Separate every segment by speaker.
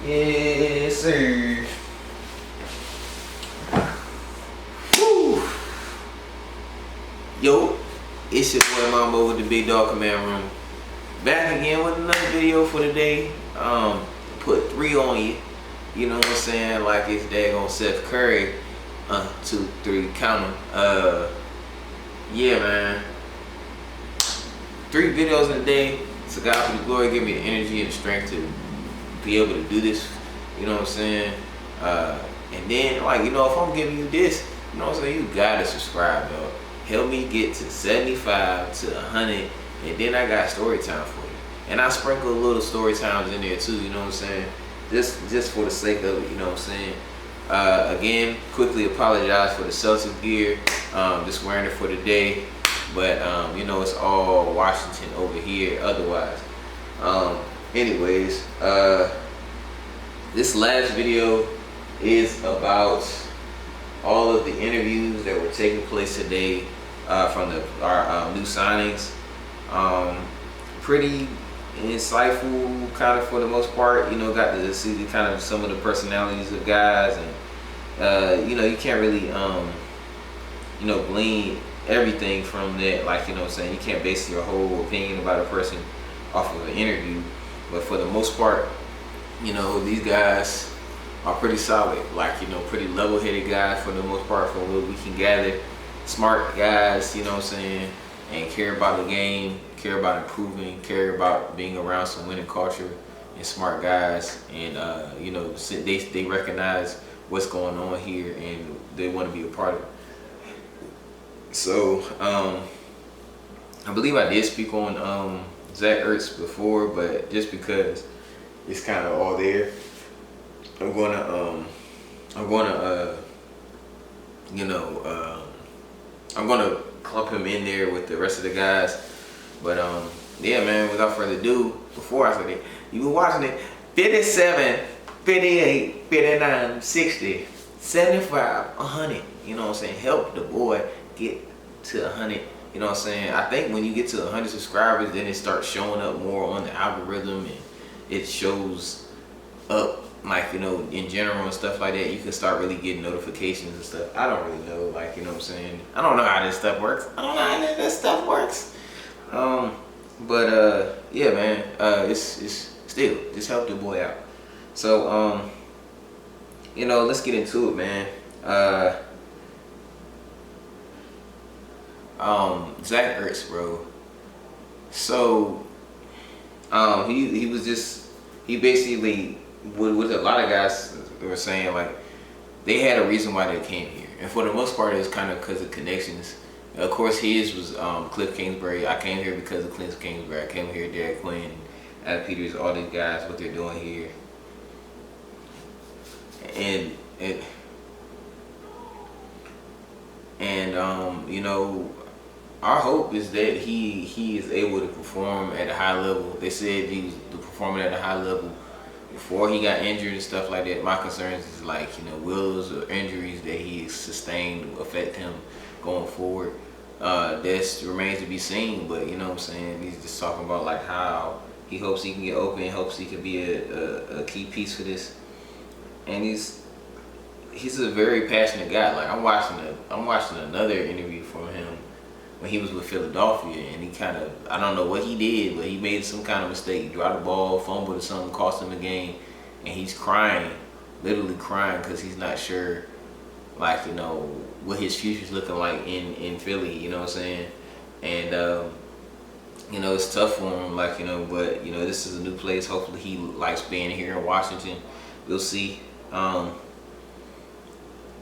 Speaker 1: Yes, sir. Woo. Yo, it's your boy Mambo with the Big Dog Command Room. Back again with another video for today. Put 3 on you. You know what I'm saying? Like it's daggone Seth Curry. 2, 3, count 'em. Yeah, man. 3 videos in a day. So God for the glory, give me the energy and the strength to be able to do this. You know what I'm saying? And then, like, you know, if I'm giving you this, you know what I'm saying? You gotta subscribe, though. Help me get to 75 to 100, and then I got story time for you. And I sprinkle a little story times in there too. You know what I'm saying? Just for the sake of it. You know what I'm saying? Again, quickly apologize for the Celtics gear. Just wearing it for the day, but you know, it's all Washington over here. Otherwise, anyways, this last video is about all of the interviews that were taking place today from our new signings. Pretty insightful, kind of, for the most part. You know, got to see the kind of some of the personalities of guys, and you know, you can't really you know, glean everything from that. Like, you know what I'm saying, you can't base your whole opinion about a person off of an interview, but for the most part, you know, these guys are pretty solid. Like, you know, pretty level-headed guys for the most part, from what we can gather. Smart guys, you know what I'm saying, and care about the game, care about improving, care about being around some winning culture, and smart guys. And you know, they recognize what's going on here, and they want to be a part of it. So I believe I did speak on Zach Ertz before, but just because it's kind of all there, I'm gonna you know, I'm gonna clump him in there with the rest of the guys. But yeah, man, without further ado, before I say that, you were watching it 57, 58, 59, 60, 75, 100. You know what I'm saying? Help the boy get to 100. You know what I'm saying? I think when you get to 100 subscribers, then it starts showing up more on the algorithm, and it shows up, like, you know, in general and stuff like that. You can start really getting notifications and stuff. I don't really know, like, you know what I'm saying? I don't know how this stuff works. I don't know how this stuff works. But yeah, man, it's still just help the boy out. So you know, let's get into it, man. Zach Ertz, bro. So he basically, with a lot of guys were saying, like, they had a reason why they came here, and for the most part, it was kind of because of connections. Of course, his was Cliff Kingsbury. I came here because of Cliff Kingsbury. I came here, Derek Quinn, Adam Peters, all these guys, what they're doing here, and you know, our hope is that he is able to perform at a high level. They said he was performing at a high level before he got injured and stuff like that. My concerns is, like, you know, wills or injuries that he sustained affect him going forward. This remains to be seen, but you know what I'm saying, he's just talking about, like, how he hopes he can get open, hopes he can be a key piece for this. And he's a very passionate guy. Like, I'm watching another interview from him when he was with Philadelphia, and he kind of, I don't know what he did, but he made some kind of mistake. He dropped the ball, fumbled or something, cost him the game, and he's crying, literally crying, because he's not sure, like, you know, what his future's looking like in Philly. You know what I'm saying? And you know, it's tough for him, like, you know, but you know, this is a new place. Hopefully he likes being here in Washington. We'll see.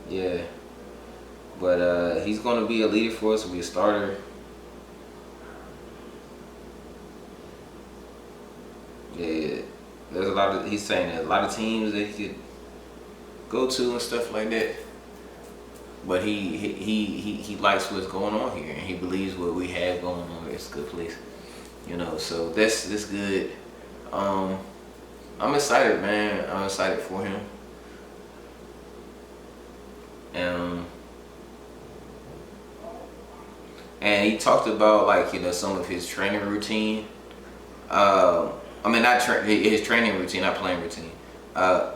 Speaker 1: Yeah, but he's gonna be a leader for us, be a starter. Yeah, there's a lot of, he's saying that a lot of teams that he could go to and stuff like that, but he likes what's going on here, and he believes what we have going on here is a good place. You know, so that's good. I'm excited, man. I'm excited for him. And he talked about, like, you know, some of his training routine. I mean, not his training routine, not playing routine, Uh,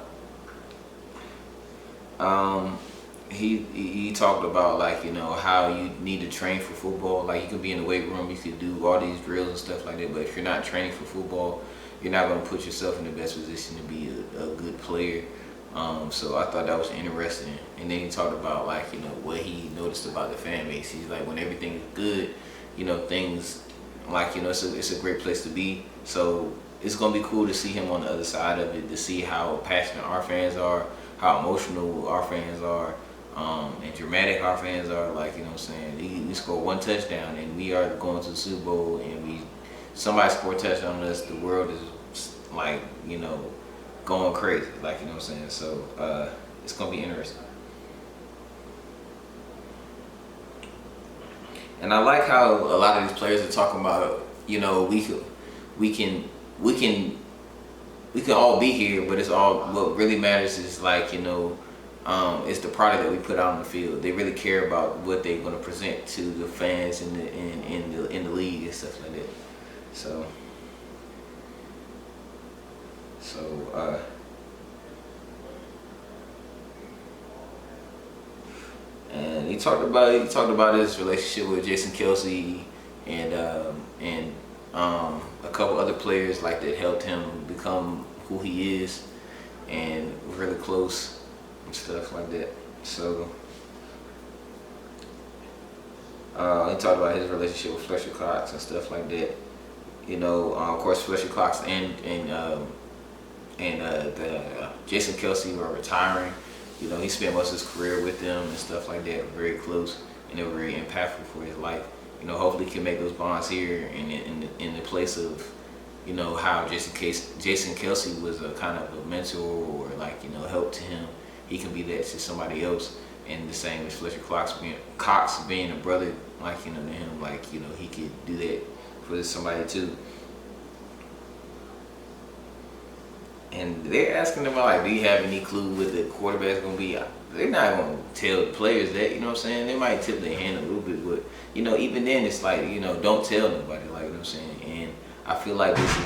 Speaker 1: um, he talked about like how you need to train for football. Like you could be in the weight room, you could do all these drills and stuff like that. But if you're not training for football, you're not going to put yourself in the best position to be a good player. So I thought that was interesting. And then he talked about like what he noticed about the fan base. He's like when everything is good, things like it's a great place to be. So it's gonna be cool to see him on the other side of it, to see how passionate our fans are, how emotional our fans are, and dramatic our fans are. Like what I'm saying, we scored one touchdown and we are going to the Super Bowl, and somebody scored a touchdown on us. The world is like going crazy. Like what I'm saying. So it's gonna be interesting. And I like how a lot of these players are talking about, we can all be here, but it's all what really matters is like it's the product that we put out on the field. They really care about what they're going to present to the fans in the league and stuff like that. So and he talked about his relationship with Jason Kelce and a couple other players like that helped him become who he is, and really close and stuff like that. So he talked about his relationship with Fletcher Cox and stuff like that. Of course, Fletcher Cox and Jason Kelce are retiring. He spent most of his career with them and stuff like that, very close, and they were very impactful for his life. Hopefully he can make those bonds here in the place of, how Jason Kelce was a kind of a mentor or like, help to him. He can be that to somebody else, and the same as Fletcher Cox being a brother, like, to him, like, he could do that for somebody too. And they're asking them like, do you have any clue what the quarterback's gonna be? They're not gonna tell the players that, you know what I'm saying? They might tip their hand a little bit, but even then it's like, don't tell nobody, like what I'm saying. And I feel like this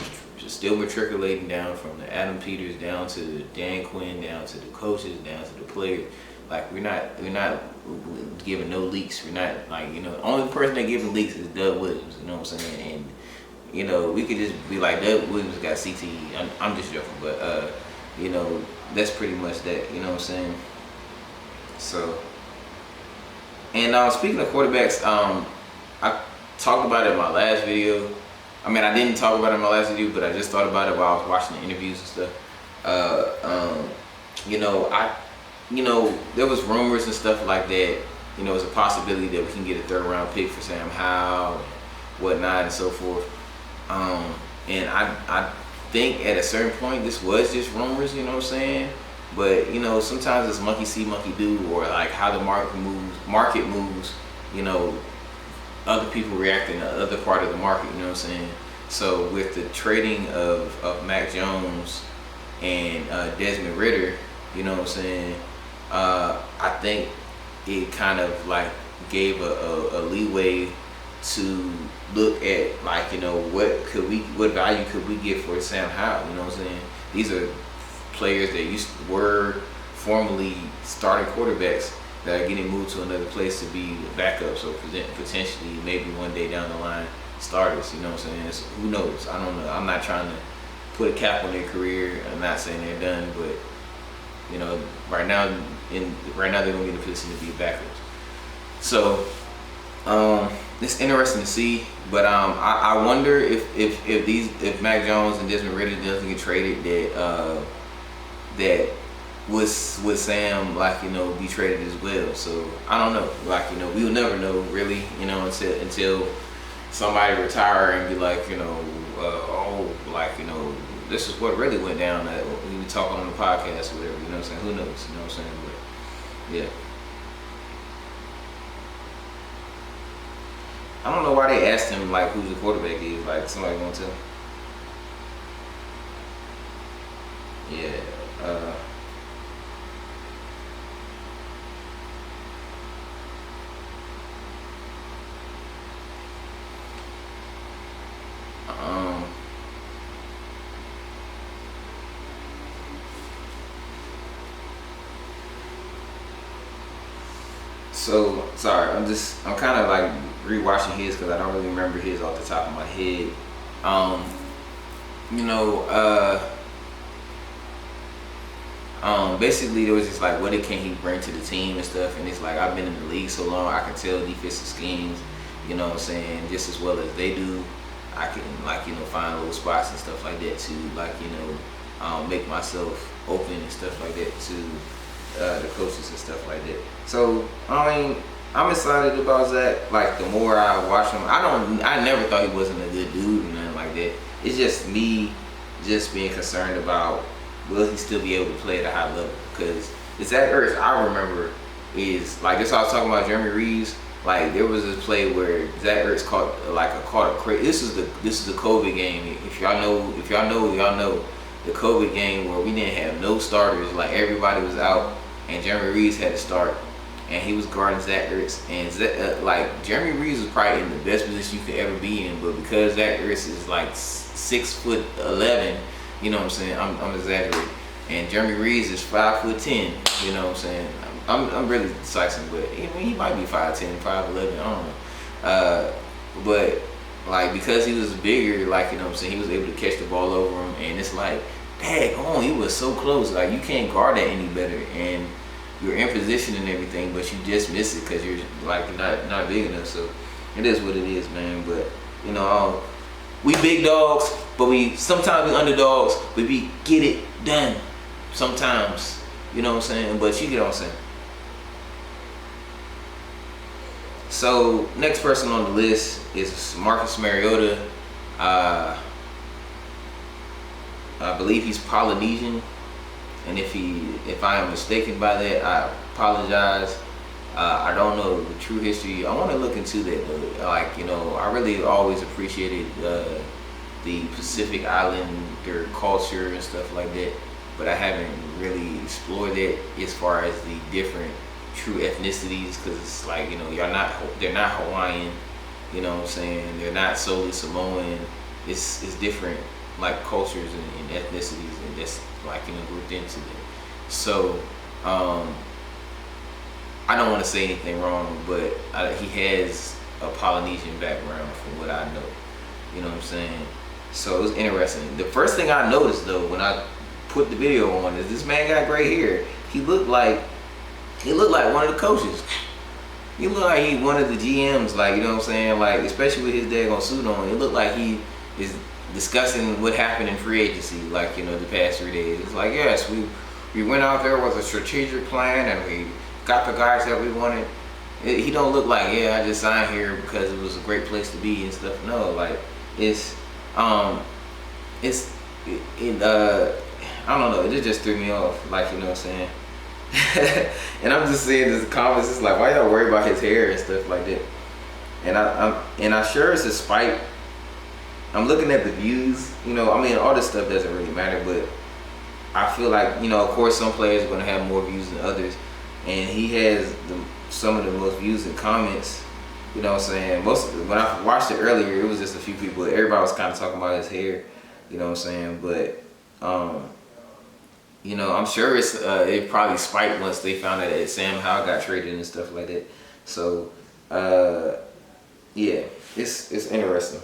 Speaker 1: is still matriculating down from the Adam Peters down to Dan Quinn, down to the coaches, down to the players. Like we're not giving no leaks. We're not like, the only person that giving leaks is Doug Williams, you know what I'm saying? And we could just be like, Doug Williams got CTE. I'm just joking, but that's pretty much that. You know what I'm saying? So, and speaking of quarterbacks, I talked about it in my last video. I mean, I didn't talk about it in my last video, but I just thought about it while I was watching the interviews and stuff. There was rumors and stuff like that. It's a possibility that we can get a third-round pick for Sam Howell, and whatnot, and so forth. And I think at a certain point this was just rumors, you know what I'm saying? But sometimes it's monkey see, monkey do, or like how the market moves, other people react in the other part of the market, you know what I'm saying? So with the trading of Mac Jones and Desmond Ridder, you know what I'm saying? I think it kind of like gave a leeway to look at like what value could we get for Sam Howell, you know what I'm saying? These are players that were formerly starting quarterbacks that are getting moved to another place to be backups or potentially maybe one day down the line starters, you know what I'm saying? Who knows? I don't know. I'm not trying to put a cap on their career. I'm not saying they're done, but right now they're gonna be in a position to be backups. So it's interesting to see, but I wonder if Mac Jones and Desmond Ridder doesn't get traded, that would Sam be traded as well. So I don't know. We will never know really, until somebody retire and be like, this is what really went down. We were talking on the podcast or whatever. You know what I'm saying? Who knows? You know what I'm saying? But yeah. I don't know why they asked him like who the quarterback is. Like somebody gonna tell him? Yeah. So sorry, I'm kind of like rewatching his because I don't really remember his off the top of my head. Um, you know, basically there was just like what can he bring to the team and stuff, and it's like I've been in the league so long, I can tell defensive schemes, you know what I'm saying, just as well as they do. I can like find little spots and stuff like that to like make myself open and stuff like that to the coaches and stuff like that. So I mean, I'm excited about Zach. Like the more I watch him, I never thought he wasn't a good dude or nothing like that. It's just me just being concerned about will he still be able to play at a high level? Because the Zach Ertz I remember is like this. I was talking about Jeremy Reeves. Like there was this play where Zach Ertz caught a crazy. This is the COVID game. If y'all know, y'all know the COVID game where we didn't have no starters. Like everybody was out, and Jeremy Reeves had to start, and he was guarding Zach Ertz. And like Jeremy Reeves was probably in the best position you could ever be in, but because Zach Ertz is like 6'11", you know what I'm saying? I'm exaggerating. And Jeremy Reeves is 5'10", you know what I'm saying? I'm really dissecting, but he might be 5'10", 5'11", I don't know. But like because he was bigger, like you know what I'm saying, he was able to catch the ball over him, and it's like, dang, he was so close. Like you can't guard that any better, and you're in position and everything, but you just miss it because you're like not big enough. So it is what it is, man. But we big dogs, but sometimes we underdogs, but we get it done sometimes. You know what I'm saying? But you get what I'm saying. So next person on the list is Marcus Mariota. I believe he's Polynesian, and if I am mistaken by that, I apologize. I don't know the true history. I want to look into that though. Like I really always appreciated the Pacific Islander culture and stuff like that, but I haven't really explored it as far as the different true ethnicities, because it's like they're not Hawaiian, you know what I'm saying, they're not solely Samoan. It's different like cultures and ethnicities, and that's like grouped into them. So I don't want to say anything wrong, but he has a Polynesian background from what I know, you know what I'm saying. So it was interesting. The first thing I noticed though when I put the video on is this man got gray hair. He looked like one of the coaches. He looked like he one of the GMs, like you know what I'm saying, like especially with his daggone suit on. It looked like he is discussing what happened in free agency, like the past 3 days. It's like, yes, we went out there with a strategic plan and we got the guys that we wanted. He don't look like, yeah, I just signed here because it was a great place to be and stuff. No, like I don't know, it just threw me off, like you know what I'm saying. And I'm just seeing this comments, it's like, why y'all worry about his hair and stuff like that? And I'm sure it's a spite. I'm looking at the views, all this stuff doesn't really matter, but I feel like, of course some players are gonna have more views than others, and he has some of the most views and comments, you know what I'm saying. When I watched it earlier, it was just a few people, everybody was kind of talking about his hair, you know what I'm saying, but I'm sure it probably spiked once they found out that Sam Howell got traded and stuff like that. So yeah, it's interesting.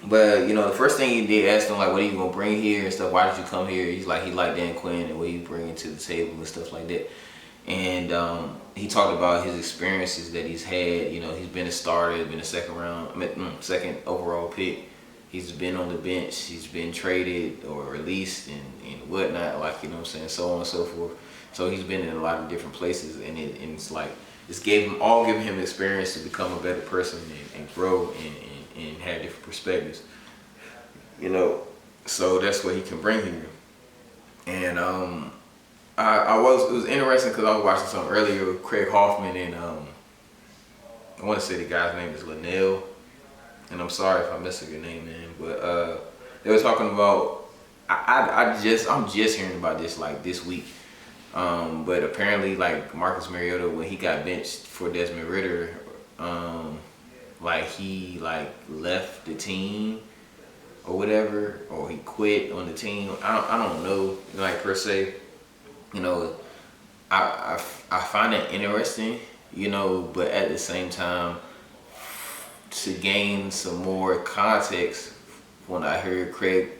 Speaker 1: But the first thing he did, asked him like, what are you gonna bring here and stuff, why did you come here? He's like, he liked Dan Quinn and what he bringing to the table and stuff like that. And he talked about his experiences that he's had. He's been a starter, been a second overall pick. He's been on the bench, he's been traded or released and whatnot, like you know what I'm saying, so on and so forth. So he's been in a lot of different places, and it's like it's giving him experience to become a better person and grow and have different perspectives. So that's what he can bring here. And it was interesting because I was watching something earlier with Craig Hoffman and I want to say the guy's name is Linnell. And I'm sorry if I messed up your name, man, but they were talking about. I'm just hearing about this like this week, but apparently like Marcus Mariota, when he got benched for Desmond Ridder, like he like left the team or whatever, or he quit on the team. I don't know, like per se, I find it interesting, you know, but at the same time, to gain some more context, when I heard Craig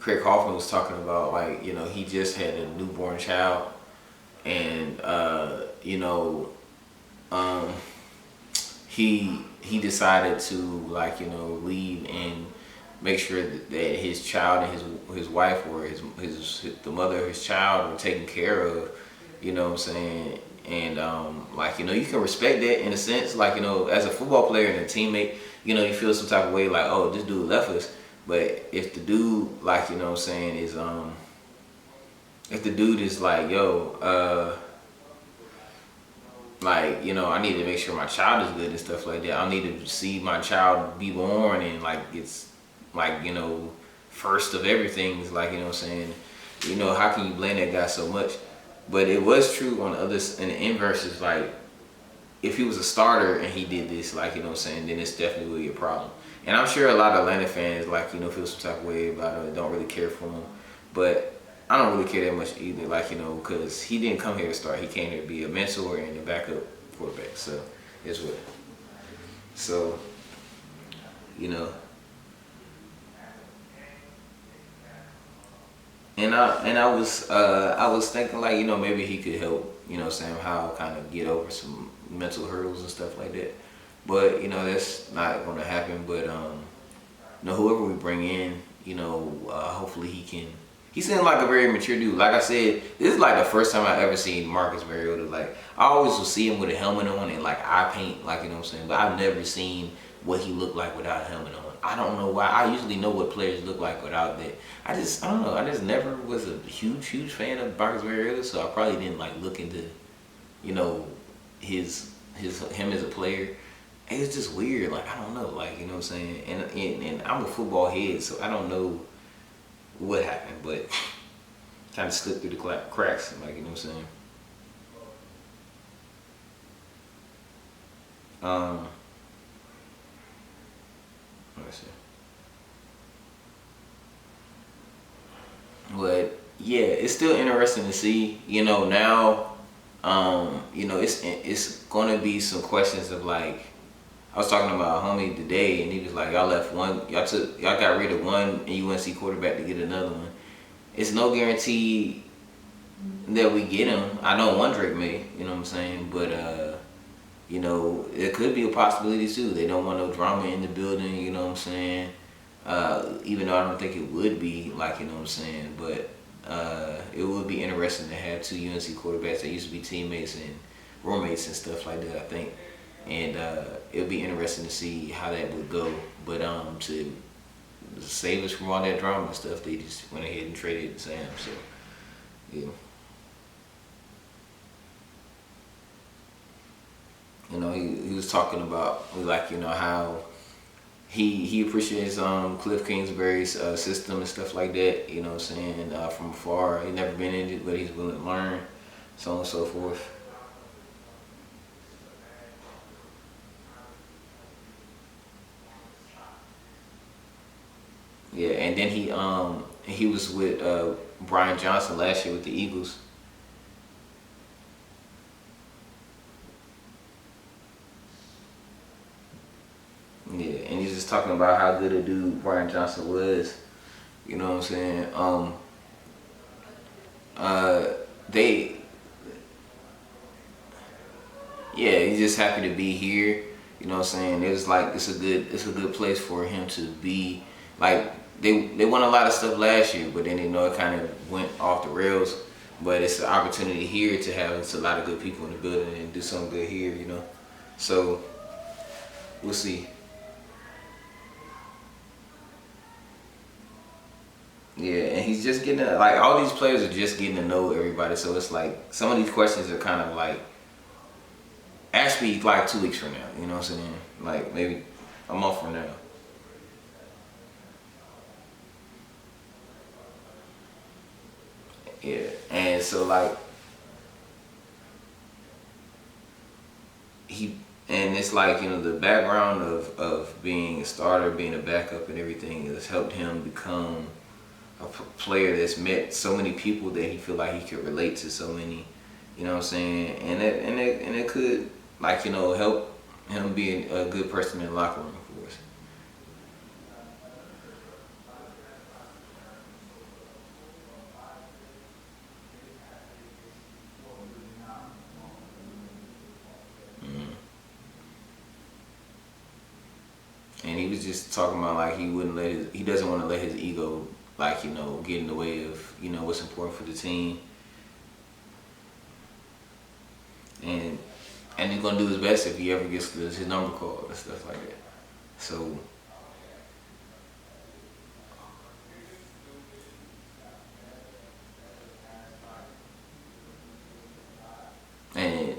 Speaker 1: Hoffman was talking about, like, you know, he just had a newborn child, and you know, um, he decided to, like, you know, leave and make sure that his child and his wife, or his the mother of his child, were taken care of. You know what I'm saying? And like, you know, you can respect that in a sense. Like, you know, as a football player and a teammate, you know, you feel some type of way, like, oh, this dude left us. But if the dude, like, you know what I'm saying, is if the dude is like, yo, like, you know, I need to make sure my child is good and stuff like that. I need to see my child be born, and like, it's like, you know, first of everything is, like, you know what I'm saying, you know, how can you blame that guy so much? But it was true on the others, in the inverse, is like, if he was a starter and he did this, like, you know what I'm saying, then it's definitely really a problem. And I'm sure a lot of Atlanta fans, like, you know, feel some type of way about it, don't really care for him. But I don't really care that much either, like, you know, because he didn't come here to start. He came here to be a mentor and a backup quarterback. So it's what. So, you know, and I was thinking, like, you know, maybe he could help, you know, Sam Howell kind of get over some mental hurdles and stuff like that. But, you know, that's not going to happen. But you know, whoever we bring in, you know, hopefully he can. He seems like a very mature dude. Like I said, this is like the first time I ever seen Marcus Mariota. Like, I always would see him with a helmet on and like eye paint, like, you know what I'm saying. But I've never seen what he looked like without a helmet on. I don't know why. I usually know what players look like without that. I don't know. I just never was a huge fan of Marcus Mariota, so I probably didn't like look into, you know, him as a player. It's just weird. Like, I don't know. Like, you know what I'm saying. And I'm a football head, so I don't know what happened, but kind of slipped through the cracks. Like, you know what I'm saying. Um, let me see. But yeah, it's still interesting to see. You know, now, you know, it's gonna be some questions of, like, I was talking about a homie today, and he was like, y'all got rid of one UNC quarterback to get another one. It's no guarantee that we get him. I know one Drake may, you know what I'm saying, but you know, it could be a possibility too. They don't want no drama in the building, you know what I'm saying. Even though I don't think it would be, like, you know what I'm saying, but it would be interesting to have two UNC quarterbacks that used to be teammates and roommates and stuff like that, I think. And it would be interesting to see how that would go. But to save us from all that drama and stuff, they just went ahead and traded Sam. So, yeah. You know, he was talking about, like, you know, how he appreciates Cliff Kingsbury's system and stuff like that. You know what I'm saying? From afar, he never been in it, but he's willing to learn, so on and so forth. Yeah, and then he was with Brian Johnson last year with the Eagles. Yeah, and he's just talking about how good a dude Brian Johnson was. You know what I'm saying? Uh, they, yeah, he's just happy to be here. You know what I'm saying? It was like, it's a good place for him to be. Like, they won a lot of stuff last year, but then, you know, it kind of went off the rails. But it's an opportunity here to have, it's a lot of good people in the building and do something good here. You know, so we'll see. Yeah, and he's just getting like, all these players are just getting to know everybody. So it's like some of these questions are kind of like, ask me like 2 weeks from now. You know what I'm saying? Like, maybe a month from now. Yeah, and so, like, he, and it's like, you know, the background of being a starter, being a backup, and everything has helped him become a player that's met so many people that he feel like he could relate to so many, You know what I'm saying? And it could, like, help him be a good person in the locker room for us. Mm. And he was just talking about like he doesn't want to let his ego, like, get in the way of, what's important for the team. And he's gonna do his best if he ever gets his number called and stuff like that. So, and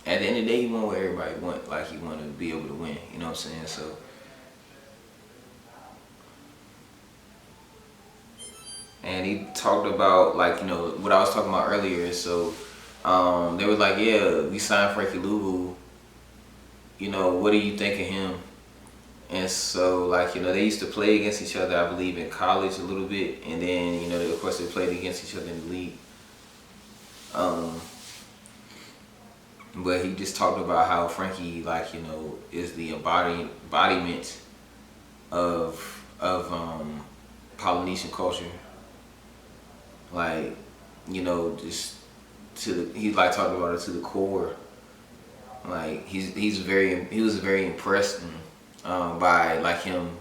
Speaker 1: at the end of the day, he want what everybody want. Like, he want to be able to win. You know what I'm saying? So, and he talked about, like, what I was talking about earlier. So, they were like, yeah, we signed Frankie Louvu. What do you think of him? And so, like, they used to play against each other, I believe, in college a little bit, and then, of course, they played against each other in the league. Um, but he just talked about how Frankie, like, is the embodiment of Polynesian culture. Like, just he like talked about it to the core. Like, he was very impressed by, like, him,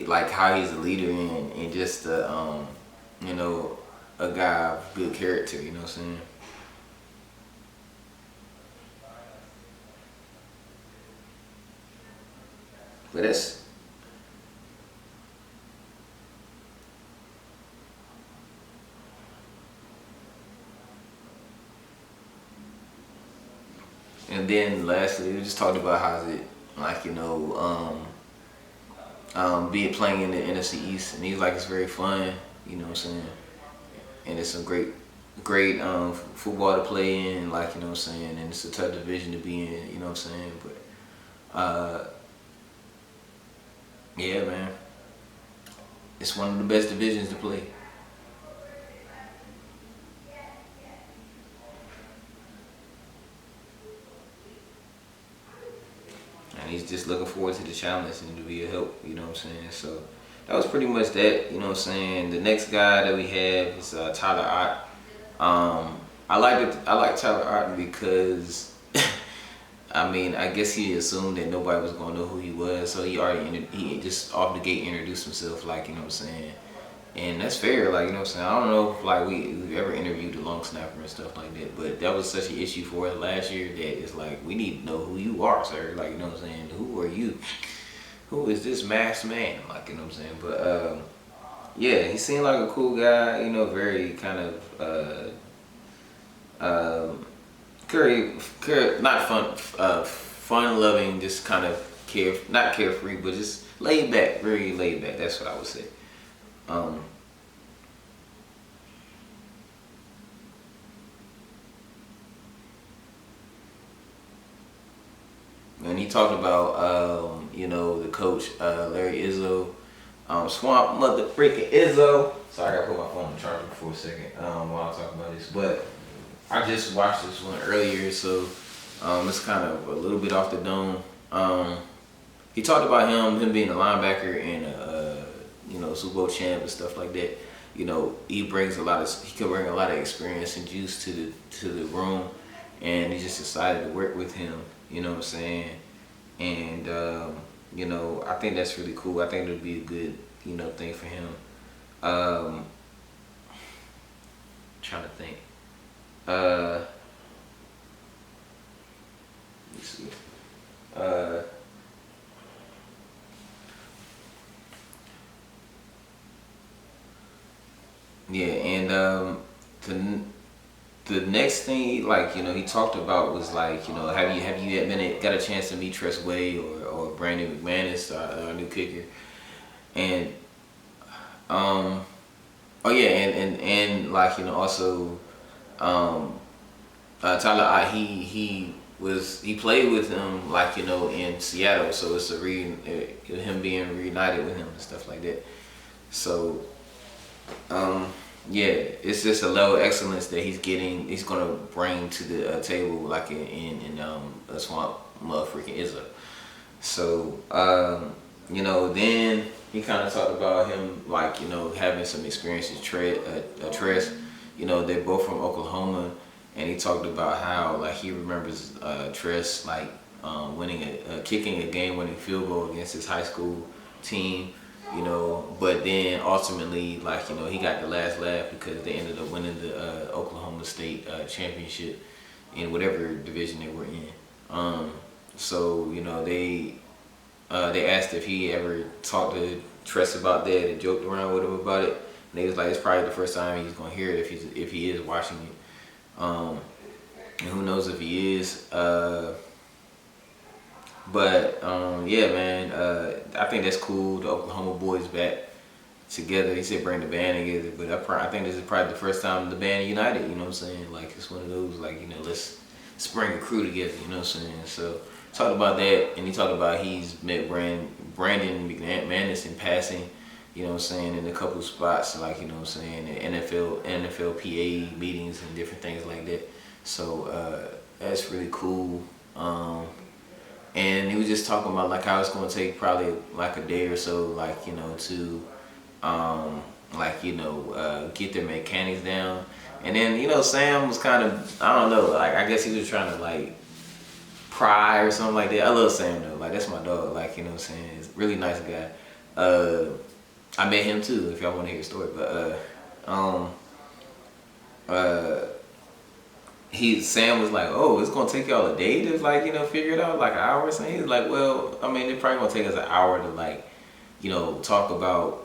Speaker 1: like how he's a leader and just you know a guy of good character. You know what I'm saying? But that's and then lastly, we just talked about how's it like being playing in the NFC East, and he's like it's very fun. You know what I'm saying? And it's some great football to play in, like, what I'm saying, and it's a tough division to be in, what I'm saying, but yeah, man, it's one of the best divisions to play, and he's just looking forward to the challenge and to be a help, you know what I'm saying. So that was pretty much that, you know what I'm saying. The next guy that we have is Tyler Ott. I like Tyler Ott because I mean, I guess he assumed that nobody was gonna know who he was, so he just off the gate introduced himself, like, you know what I'm saying, and that's fair, like, you know what I'm saying. I don't know if like we've ever interviewed a long snapper and stuff like that, but that was such an issue for us last year that it's like we need to know who you are, sir. Like, you know what I'm saying. Who are you? Who is this masked man? Like, you know what I'm saying. But yeah, he seemed like a cool guy. Very kind of not fun loving, just kind of not carefree, but just laid back, very laid back. That's what I would say. Um, and he talked about the coach, Larry Izzo, Swamp Mother freaking Izzo. Sorry, I gotta put my phone on charger for a second while I talk about this, but I just watched this one earlier, so it's kind of a little bit off the dome. He talked about him being a linebacker and Super Bowl champ and stuff like that. He can bring a lot of experience and juice to the room, and he just decided to work with him. You know what I'm saying? And I think that's really cool. I think it'll be a good thing for him. Trying to think. Let me see. Uh, yeah, and the next thing, like, he talked about was like, have you got a chance to meet Tress Way or Brandon McManus, our new kicker, and oh yeah, and like, also Tyler Ott, he played with him, like, in Seattle, so it's him being reunited with him and stuff like that. So yeah, it's just a level of excellence that he's gonna bring to the table, like in a swamp motherfucking Izzo. So then he kind of talked about him, like, having some experience with Tress. They're both from Oklahoma, and he talked about how, like, he remembers Tress, like, kicking a game-winning field goal against his high school team. But then ultimately, like, he got the last laugh because they ended up winning the Oklahoma State championship in whatever division they were in. So they asked if he ever talked to Tress about that and joked around with him about it. And they was like, it's probably the first time he's gonna hear it if he is watching it. And who knows if he is. Yeah, man. I think that's cool. The Oklahoma boys back together. He said bring the band together, but I think this is probably the first time the band united. You know what I'm saying? Like, it's one of those, like, let's bring a crew together. You know what I'm saying? So talked about that, and he talked about he's met Brandon McManus in passing. You know what I'm saying? In a couple spots, like, you know what I'm saying, in NFLPA meetings and different things like that. So that's really cool. And he was just talking about, like, how it's going to take probably like a day or so, like, to get their mechanics down. And then, Sam was kind of, I don't know, like, I guess he was trying to, like, pry or something like that. I love Sam though, like, that's my dog, like, you know what I'm saying. He's a really nice guy. I met him too, if y'all want to hear a story. But Sam was like, oh, it's gonna take y'all a day to, like, figure it out, like an hour or something. He's like, well, I mean, it's probably gonna take us an hour to, like, talk about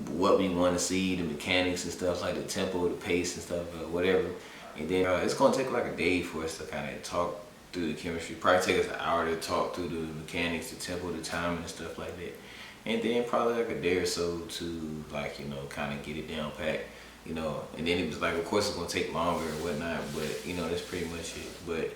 Speaker 1: what we want to see, the mechanics and stuff, like the tempo, the pace and stuff, whatever. And then it's gonna take like a day for us to kind of talk through the chemistry. Probably take us an hour to talk through the mechanics, the tempo, the timing and stuff like that. And then probably like a day or so to, like, kind of get it down packed. And then it was like, of course it's gonna take longer and whatnot, but that's pretty much it. But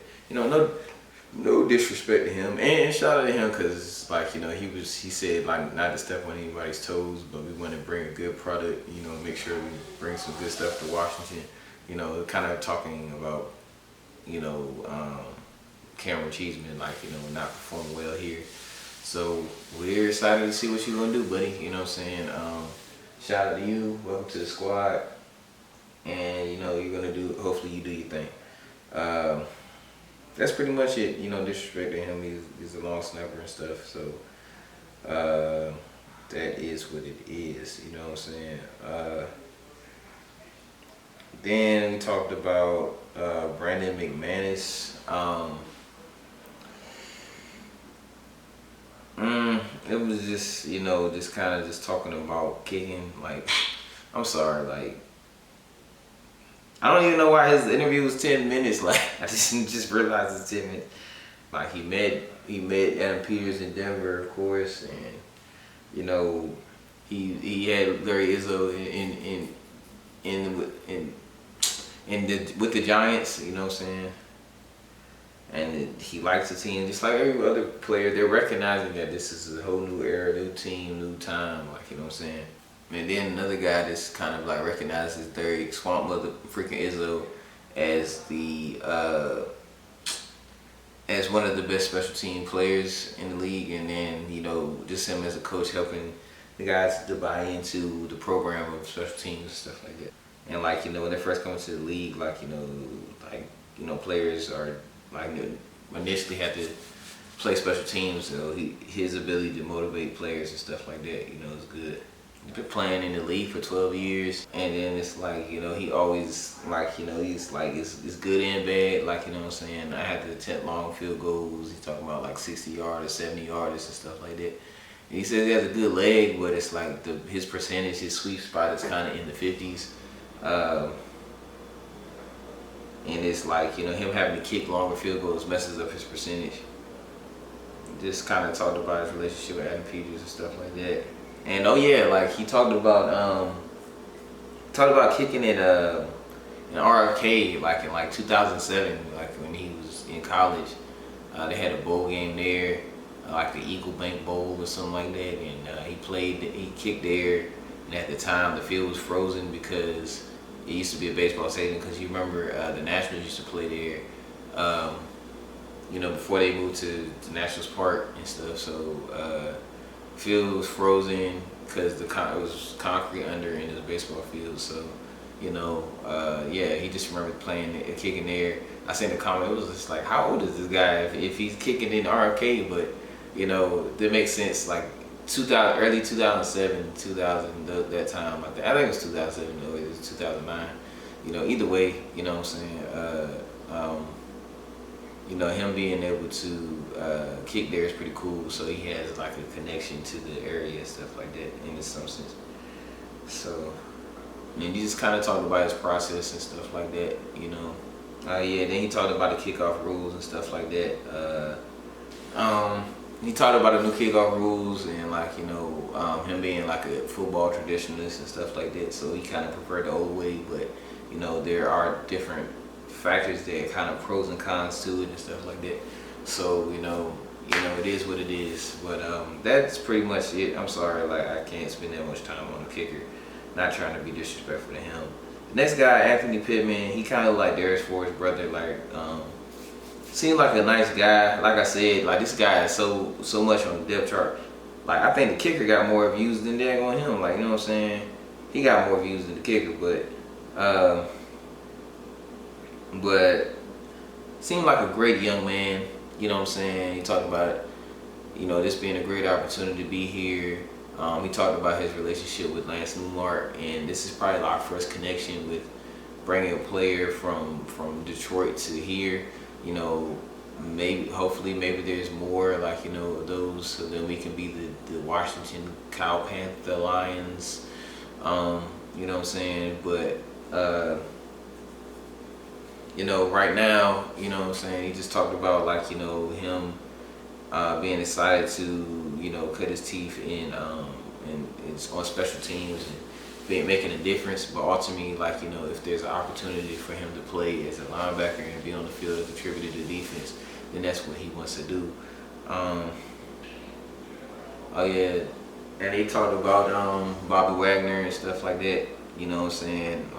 Speaker 1: no disrespect to him, and shout out to him, because, like, he said, like, not to step on anybody's toes, but we want to bring a good product, make sure we bring some good stuff to Washington. Kind of talking about Cameron Cheeseman, like, not performing well here. So we're excited to see what you're gonna do, buddy. You know what I'm saying? Shout out to you. Welcome to the squad. And you're gonna do. Hopefully, you do your thing. That's pretty much it. Disrespect to him. He's a long snapper and stuff. So that is what it is. You know what I'm saying? Then we talked about Brandon McManus. It was just, just kind of just talking about kicking. Like, I'm sorry, like, I don't even know why his interview was 10 minutes. Like, I just realized it's 10 minutes. Like, he met Adam Peters in Denver, of course, and he had Larry Izzo with the Giants. You know what I'm saying? And he likes the team, just like every other player. They're recognizing that this is a whole new era, new team, new time. Like, you know what I'm saying? And then another guy that's kind of like recognizes their swamp mother freaking Izzo as as one of the best special team players in the league, and then just him as a coach helping the guys to buy into the program of special teams and stuff like that. And, like, when they first come into the league, like, players are like initially had to play special teams, so his ability to motivate players and stuff like that, is good. He's been playing in the league for 12 years, and then it's like, he always, like, he's like, it's good and bad, like, you know what I'm saying. I had to attempt long field goals. He's talking about like 60-yarders, 70-yarders and stuff like that. And he says he has a good leg, but it's like his percentage, his sweet spot is kind of in the 50s. And it's like, him having to kick longer field goals messes up his percentage. Just kind of talked about his relationship with Adam Peters and stuff like that. And oh yeah, like, he talked about kicking in RFK, like in like 2007, like when he was in college. They had a bowl game there, like the Eagle Bank Bowl or something like that, and he kicked there. And at the time, the field was frozen because it used to be a baseball stadium. Because you remember the Nationals used to play there. Before they moved to Nationals Park and stuff. So field was frozen because it was concrete under in the baseball field. So he just remembered playing kicking there. I seen the comment. It was just like, how old is this guy if he's kicking in RFK? But that makes sense. Like 2000, early 2007, 2000 that time. I think it was 2007 or it was 2009. Either way, you know what I'm saying. Him being able to kick there is pretty cool. So he has like a connection to the area and stuff like that in some sense. So, and he just kind of talked about his process and stuff like that. Then he talked about the kickoff rules and stuff like that. He talked about the new kickoff rules and him being like a football traditionalist and stuff like that. So he kind of preferred the old way, but there are different factors that kind of pros and cons to it and stuff like that. So it is what it is. But that's pretty much it. I'm sorry, I can't spend that much time on the kicker. Not trying to be disrespectful to him. The next guy, Anthony Pittman, he kind of like Darius Ford's brother. Seemed like a nice guy. Like I said, this guy is so much on the depth chart. I think the kicker got more views than that on him. You know what I'm saying? He got more views than the kicker, but seemed like a great young man. You know what I'm saying? He talked about this being a great opportunity to be here. He talked about his relationship with Lance Newmark, and this is probably our first connection with bringing a player from Detroit to here. Hopefully there's more those, so then we can be the Washington Cow Panther Lions. You know what I'm saying? But right now, you know what I'm saying, he just talked about him being excited to cut his teeth in it's on special teams and making a difference. But ultimately, if there's an opportunity for him to play as a linebacker and be on the field and contribute to the defense, then that's what he wants to do. And he talked about Bobby Wagner and stuff like that. You know what I'm saying?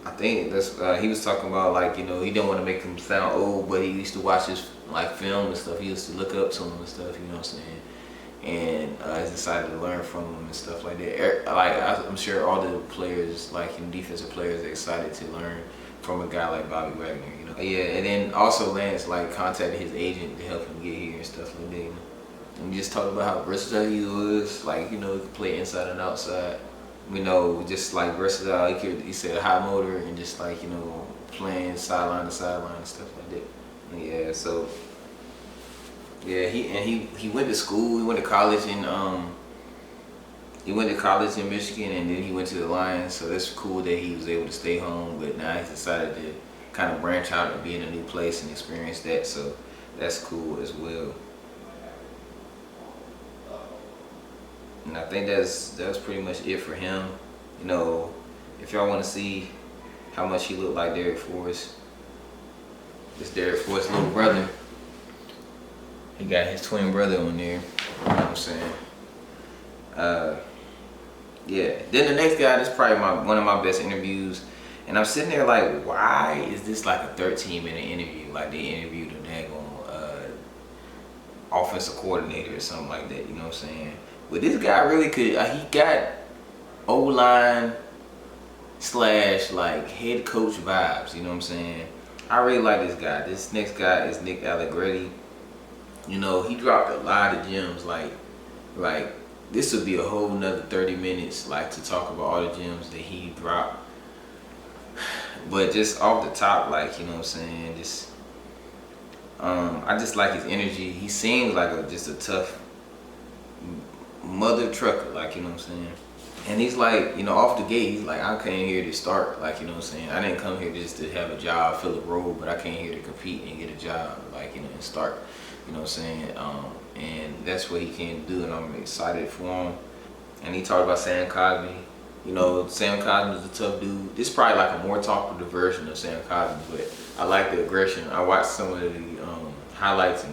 Speaker 1: I think that's he was talking about he didn't want to make him sound old, but he used to watch his film and stuff. He used to look up to him and stuff. You know what I'm saying? And he decided to learn from him and stuff like that. I'm sure all the players, defensive players, are excited to learn from a guy like Bobby Wagner. And then also Lance contacted his agent to help him get here and stuff like that. And we just talked about how versatile he was. He could play inside and outside. Just versatile. He said a high motor and just playing sideline to sideline and stuff like that. Yeah, so he went to school. He went to college in Michigan, and then he went to the Lions. So that's cool that he was able to stay home. But now he's decided to kind of branch out and be in a new place and experience that. So that's cool as well. And I think that's pretty much it for him. If y'all want to see how much he looked like Derek Forrest, this Derek Forrest's little brother. He got his twin brother on there. You know what I'm saying? Then the next guy, this is probably one of my best interviews. And I'm sitting there why is this a 13-minute interview? They interviewed a daggone offensive coordinator or something like that. You know what I'm saying? But this guy really could. He got O-line / head coach vibes. You know what I'm saying? I really like this guy. This next guy is Nick Allegretti. He dropped a lot of gems. This would be a whole nother 30 minutes to talk about all the gems that he dropped. But just off the top, you know what I'm saying, just I just like his energy. He seems like just a tough mother trucker, you know what I'm saying. And he's off the gate, he's I came here to start, you know what I'm saying. I didn't come here just to have a job, fill a role, but I came here to compete and get a job, and start, you know what I'm saying. And that's what he can do, and I'm excited for him. And he talked about Sam Cosmi. Sam Cosmi is a tough dude. This is probably a more talkative version of Sam Cosmi, but I like the aggression. I watched some of the highlights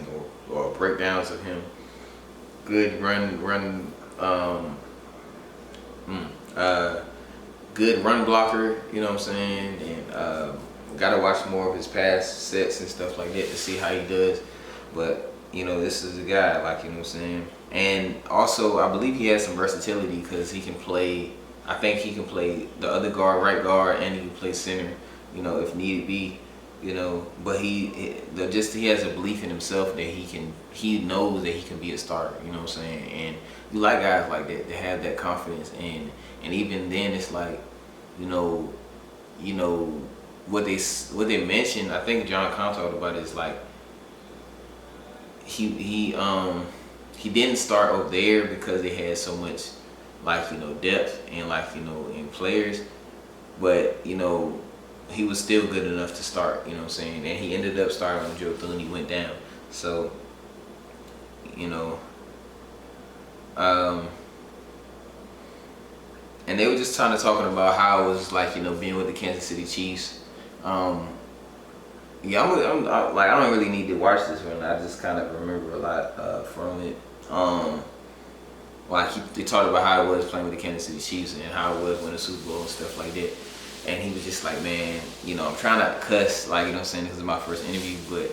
Speaker 1: or breakdowns of him. Good run good run blocker, you know what I'm saying? And gotta watch more of his past sets and stuff like that to see how he does. But, you know, this is a guy, like, you know what I'm saying? And also, I believe he has some versatility because he can play, I think he can play the other guard, right guard, and he can play center, you know, if need be, you know. But he has a belief in himself that he knows that he can be a starter, you know what I'm saying? And you like guys like that have that confidence. And even then, it's like, you know, what they mentioned, I think John Con talked about it, is like, he didn't start over there because they had so much, like, you know, depth and, like, you know, in players, but, you know, he was still good enough to start, you know what I'm saying? And he ended up starting on Joe Thune. He went down. So, you know, and they were just kind of talking about how it was like, you know, being with the Kansas City Chiefs. Yeah, I don't really need to watch this one. I just kind of remember a lot from it. They talked about how it was playing with the Kansas City Chiefs and how it was winning the Super Bowl and stuff like that. And he was just like, man, you know, I'm trying not to cuss, like, you know what I'm saying, this is my first interview, but,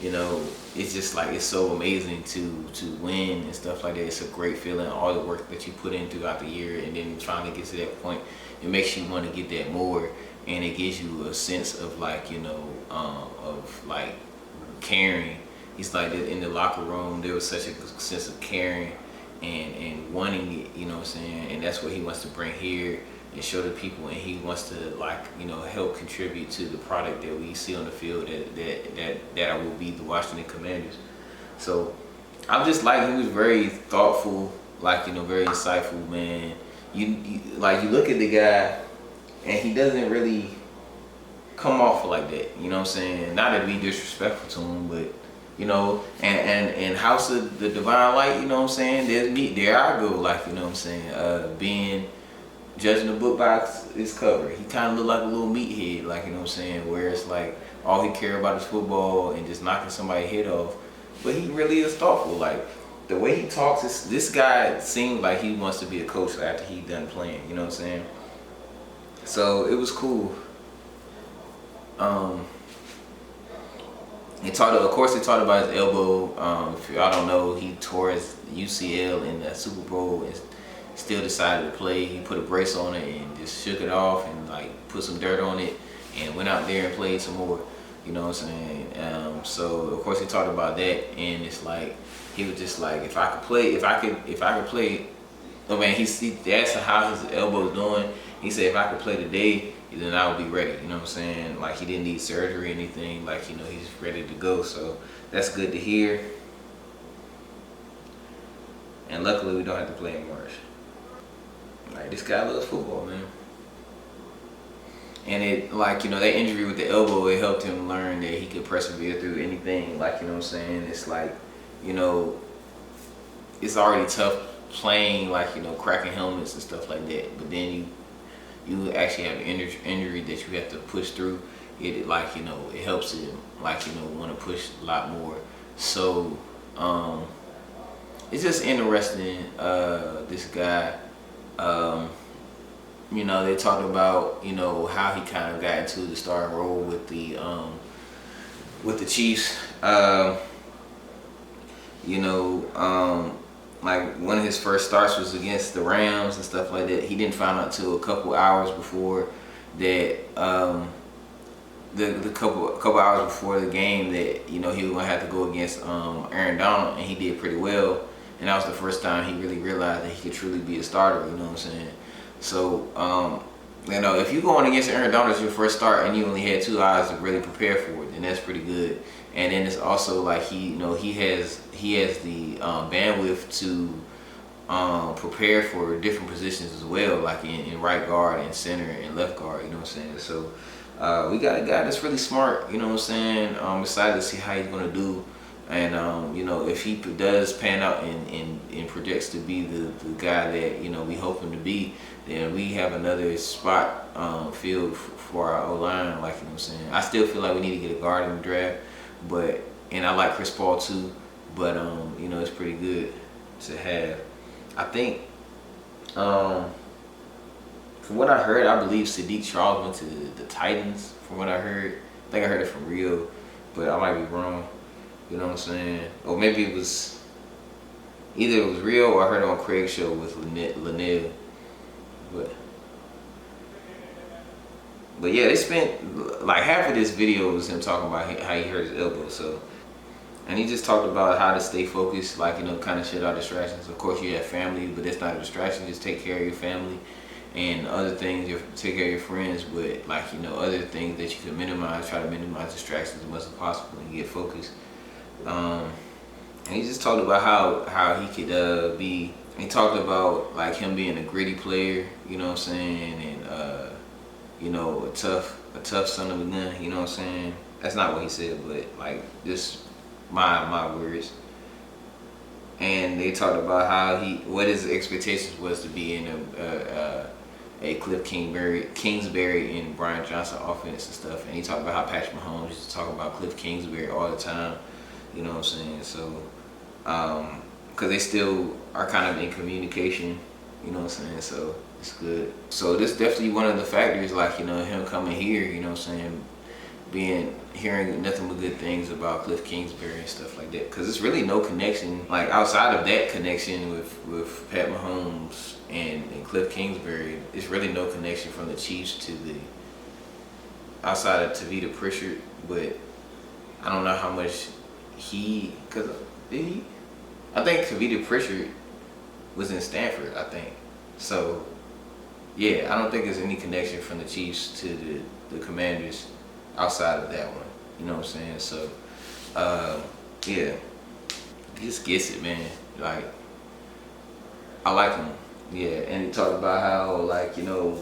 Speaker 1: you know, it's just like, it's so amazing to win and stuff like that. It's a great feeling, all the work that you put in throughout the year, and then trying to get to that point, it makes you want to get that more, and it gives you a sense of, like, you know, of like caring. He's like, in the locker room, there was such a sense of caring and wanting it, you know what I'm saying, and that's what he wants to bring here and show the people, and he wants to, like, you know, help contribute to the product that we see on the field that will be the Washington Commanders. So I'm just like, he was very thoughtful, like, you know, very insightful, man. You look at the guy and he doesn't really come off like that, you know what I'm saying? Not to be disrespectful to him, but, you know, and House of the Divine Light, you know what I'm saying? There's me, there I go, like, you know what I'm saying? Judging the book by its cover. He kind of looked like a little meathead, like, you know what I'm saying? Where it's like, all he cared about is football and just knocking somebody's head off. But he really is thoughtful. Like, the way he talks, this guy seems like he wants to be a coach after he done playing, you know what I'm saying? So it was cool. Of course, they talked about his elbow. If y'all don't know, he tore his UCL in the Super Bowl and still decided to play. He put a brace on it and just shook it off and, like, put some dirt on it and went out there and played some more. You know what I'm saying? So of course he talked about that, and it's like, he was just like, if I could play. I mean, he asked how his elbow's doing. He said, if I could play today, then I would be ready. You know what I'm saying? Like, he didn't need surgery or anything. Like, you know, he's ready to go. So that's good to hear. And luckily, we don't have to play in March. Like, this guy loves football, man. And it, like, you know, that injury with the elbow, it helped him learn that he could persevere through anything. Like, you know what I'm saying? It's like, you know, it's already tough playing, like, you know, cracking helmets and stuff like that. But then you actually have an injury that you have to push through. It, like, you know, it helps him, like, you know, want to push a lot more. So it's just interesting, this guy. You know, they talked about, you know, how he kind of got into the starting role with the Chiefs. You know, like, one of his first starts was against the Rams and stuff like that. He didn't find out till a couple hours before that, the couple hours before the game, that, you know, he was gonna have to go against Aaron Donald, and he did pretty well. And that was the first time he really realized that he could truly be a starter. You know what I'm saying? So, you know, if you're going against Aaron Donald as your first start and you only had 2 hours to really prepare for it, then that's pretty good. And then it's also like, he has the bandwidth to prepare for different positions as well, like in right guard and center and left guard. You know what I'm saying? So we got a guy that's really smart. You know what I'm saying? I'm excited to see how he's gonna do. And you know, if he does pan out and projects to be the guy that, you know, we hope him to be, then we have another spot filled for our O-line. Like, you know what I'm saying? I still feel like we need to get a guard in the draft, and I like Chris Paul too, but you know, it's pretty good to have. I think Um, from what I heard, I believe Sadiq Charles went to the Titans. From what I heard, I think I heard it from Rio, but I might be wrong. You know what I'm saying? Or maybe it was either it was Rio or I heard it on Craig's show with Linnell. But yeah, they spent like half of this video was him talking about how he hurt his elbow. So, and he just talked about how to stay focused, like, you know, kind of shut out distractions. Of course, you have family, but that's not a distraction. Just take care of your family and other things. You take care of your friends, but like, you know, other things that you can minimize. Try to minimize distractions as much as possible and get focused. And he just talked about how he could be. He talked about like him being a gritty player, you know what I'm saying, and you know, a tough son of a gun, you know what I'm saying. That's not what he said, but like just my words. And they talked about how what his expectations was to be in a Cliff Kingsbury and Brian Johnson offense and stuff. And he talked about how Patrick Mahomes used to talk about Cliff Kingsbury all the time, you know what I'm saying. So, because they still are kind of in communication, you know what I'm saying. So it's good. So this definitely one of the factors, like, you know, him coming here, you know what I'm saying, hearing nothing but good things about Cliff Kingsbury and stuff like that, because it's really no connection, like outside of that connection with Pat Mahomes and Cliff Kingsbury, it's really no connection from the Chiefs to the outside of Tavita Pritchard. But I don't know how much because I think Tavita Pritchard was in Stanford, I think. So yeah, I don't think there's any connection from the Chiefs to the Commanders outside of that one. You know what I'm saying? So, yeah, he just gets it, man. Like, I like him. Yeah, and he talked about how, like, you know,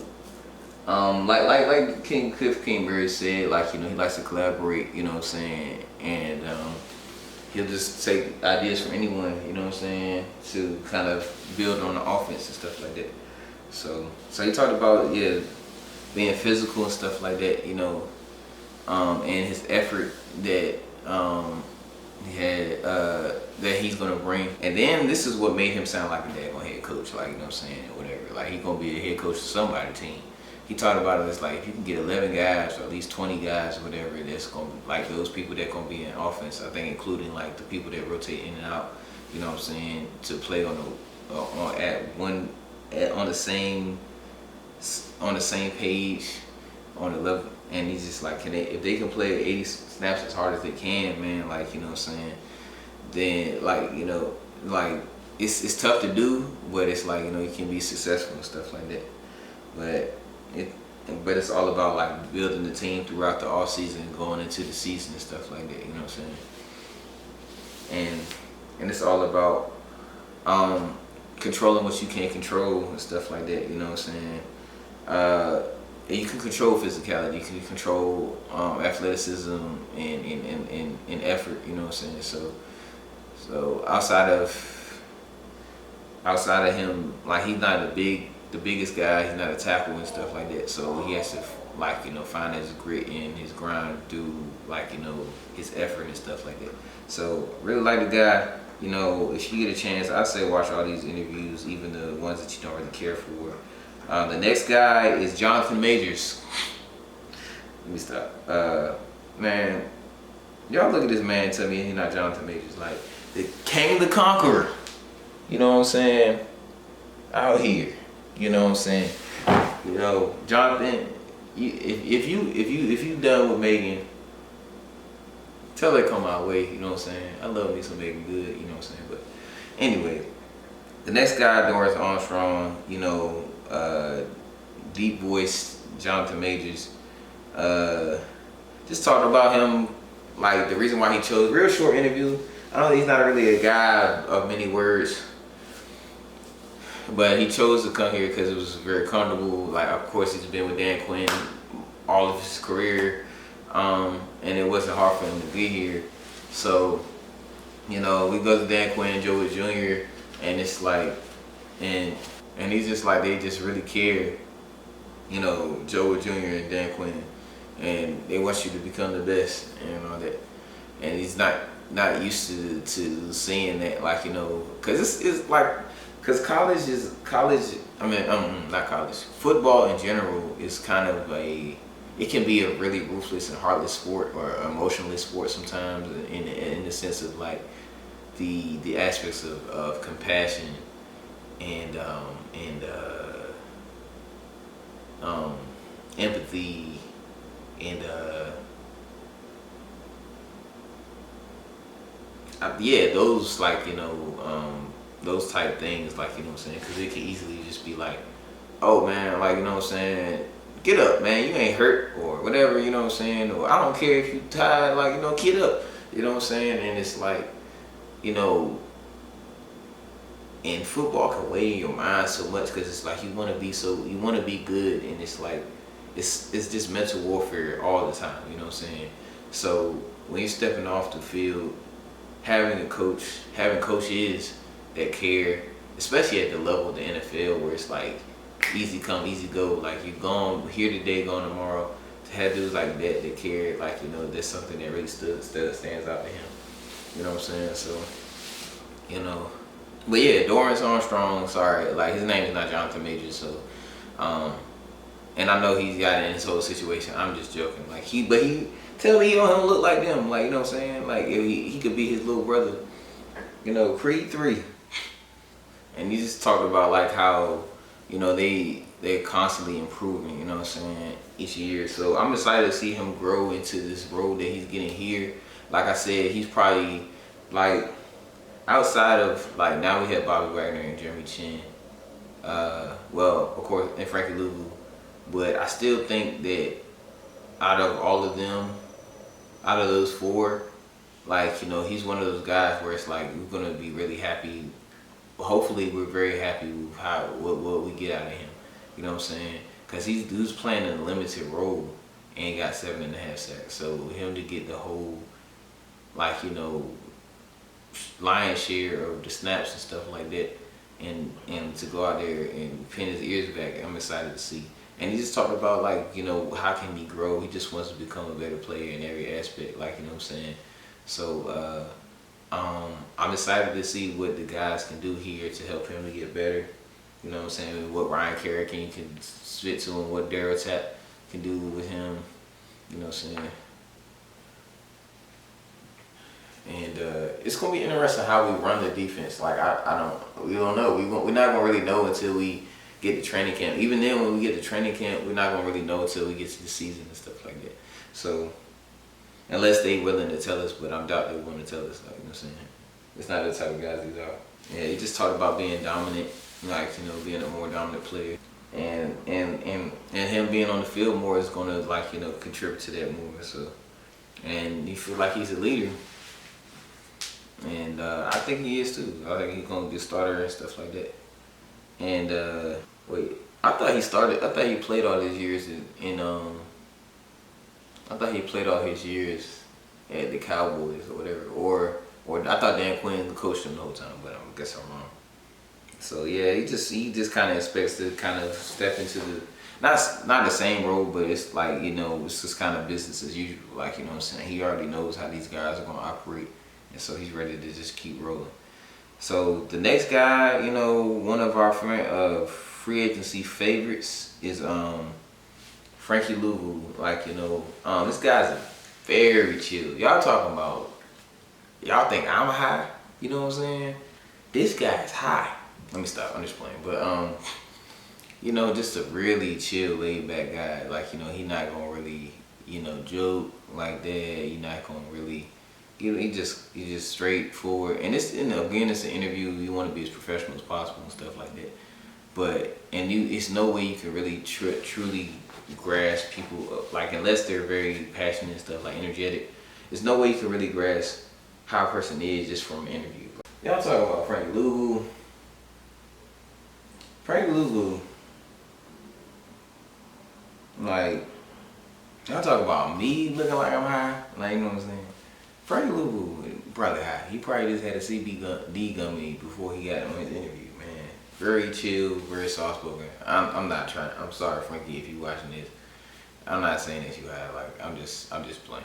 Speaker 1: like Cliff Kingsbury said, like, you know, he likes to collaborate. You know what I'm saying? And he'll just take ideas from anyone. You know what I'm saying? To kind of build on the offense and stuff like that. So he talked about being physical and stuff like that. You know. And his effort that he had that he's gonna bring. And then this is what made him sound like a daggone head coach, like, you know what I'm saying, or whatever. Like, he's gonna be a head coach of somebody's team. He talked about it as like, if you can get 11 guys or at least 20 guys or whatever, that's gonna, like, those people that gonna be in offense, I think including like the people that rotate in and out, you know what I'm saying, to play on the same page, on the level. And he's just like, if they can play 80 snaps as hard as they can, man, like, you know what I'm saying, then, like, you know, like, it's tough to do, but it's like, you know, you can be successful and stuff like that. But it's all about, like, building the team throughout the off season, going into the season and stuff like that, you know what I'm saying. And it's all about controlling what you can't control and stuff like that, you know what I'm saying. You can control physicality, you can control athleticism and effort, you know what I'm saying. So outside of him, like, he's not the biggest guy, he's not a tackle and stuff like that. So he has to, like, you know, find his grit and his grind through, like, you know, his effort and stuff like that. So really like the guy. You know, if you get a chance, I'd say watch all these interviews, even the ones that you don't really care for. The next guy is Jonathan Majors. Let me stop. Man, y'all look at this man and tell me he's not Jonathan Majors. Like, the King the Conqueror. You know what I'm saying? Out here. You know what I'm saying? You know, Jonathan, if you done with Megan, tell her to come our way. You know what I'm saying? I love me some Megan Good. You know what I'm saying? But anyway, the next guy, Dorance Armstrong. You know. Deep voice Jonathan Majors, just talking about him, like the reason why he chose, real short interview. I know he's not really a guy of many words, but he chose to come here because it was very comfortable. Like, of course, he's been with Dan Quinn all of his career, and it wasn't hard for him to be here. So, you know, we go to Dan Quinn, Joe Wood Jr., and it's like, and he's just like, they just really care, you know, Joe Wood Jr. and Dan Quinn, and they want you to become the best and all that. And he's not used to seeing that, like, you know, because it's like, because college I mean, not college. Football in general is kind of it can be a really ruthless and heartless sport or emotionless sport sometimes in the sense of like the aspects of compassion and empathy and yeah, those like those type things, like what I'm saying, because it can easily just be like, oh man, like what I'm saying, get up man, you ain't hurt or whatever, what I'm saying, or I don't care if you tired, like get up, what I'm saying, and it's like you know and football can weigh in your mind so much because it's like you want to be good, and it's like it's just mental warfare all the time, what I'm saying. So when you're stepping off the field, having coaches that care, especially at the level of the NFL where it's like easy come easy go, like you gone here today, gone tomorrow, to have dudes like that care, like that's something that really stands out to him, what I'm saying. So but yeah, Dorrance Armstrong, sorry, like his name is not Jonathan Majors, so and I know he's got it in his whole situation. I'm just joking. Like he tell me he don't look like them. Like what I'm saying. Like if he could be his little brother. Creed 3. And he just talked about like how they're constantly improving. What I'm saying, each year. So I'm excited to see him grow into this role that he's getting here. Like I said, he's probably like outside of like now we have Bobby Wagner and Jeremy Chin. Well, of course, and Frankie Louvu. But I still think that out of all of them, out of those four, like, he's one of those guys where it's like we're gonna be really happy. Hopefully we're very happy with what we get out of him. You know what I'm saying? Because he's playing in a limited role and got 7.5 sacks. So him to get the whole, like, lion's share of the snaps and stuff like that, and to go out there and pin his ears back, I'm excited to see. And he just talked about like, how can he grow? He just wants to become a better player in every aspect, like, what I'm saying. So I'm excited to see what the guys can do here to help him to get better. You know what I'm saying? What Ryan Kerrigan can spit to him, what Daryl Tapp can do with him. You know what I'm saying? And it's gonna be interesting how we run the defense. Like we don't know. We're not gonna really know until we get to training camp. Even then, when we get to training camp, we're not gonna really know until we get to the season and stuff like that. So unless they willing to tell us, but I doubt they want to tell us. Like, what I'm saying, it's not the type of guys these are. Yeah, he just talked about being dominant, like being a more dominant player, and him being on the field more is gonna like contribute to that movement. So, and he feel like he's a leader. And I think he is too. I think he's gonna be a starter and stuff like that. And wait, I thought he played all his years I thought he played all his years at the Cowboys or whatever. Or I thought Dan Quinn coached him the whole time, but I guess I'm wrong. So yeah, he just kind of expects to kind of step into the not the same role, but it's like it's just kind of business as usual. Like what I'm saying, he already knows how these guys are gonna operate. And so he's ready to just keep rolling. So the next guy, one of our free agency favorites is Frankie Louvu. Like, this guy's very chill. Y'all talking about, y'all think I'm high? You know what I'm saying? This guy's high. Let me stop. I'm just playing. But just a really chill, laid back guy. Like, he not gonna really, joke like that. You're not gonna really. He just straightforward, and it's it's an interview. You want to be as professional as possible and stuff like that. But it's no way you can really truly grasp people like unless they're very passionate and stuff like energetic. There's no way you can really grasp how a person is just from an interview. Y'all talking about Frankie Louvu. Frankie Louvu, like y'all talk about me looking like I'm high, like you know what I'm saying. Frankie Louvu probably high. He probably just had a CBD gummy before he got on his interview, man. Very chill, very soft spoken. I'm not trying. I'm sorry, Frankie, if you watching this. I'm not saying that you high. Like I'm just playing.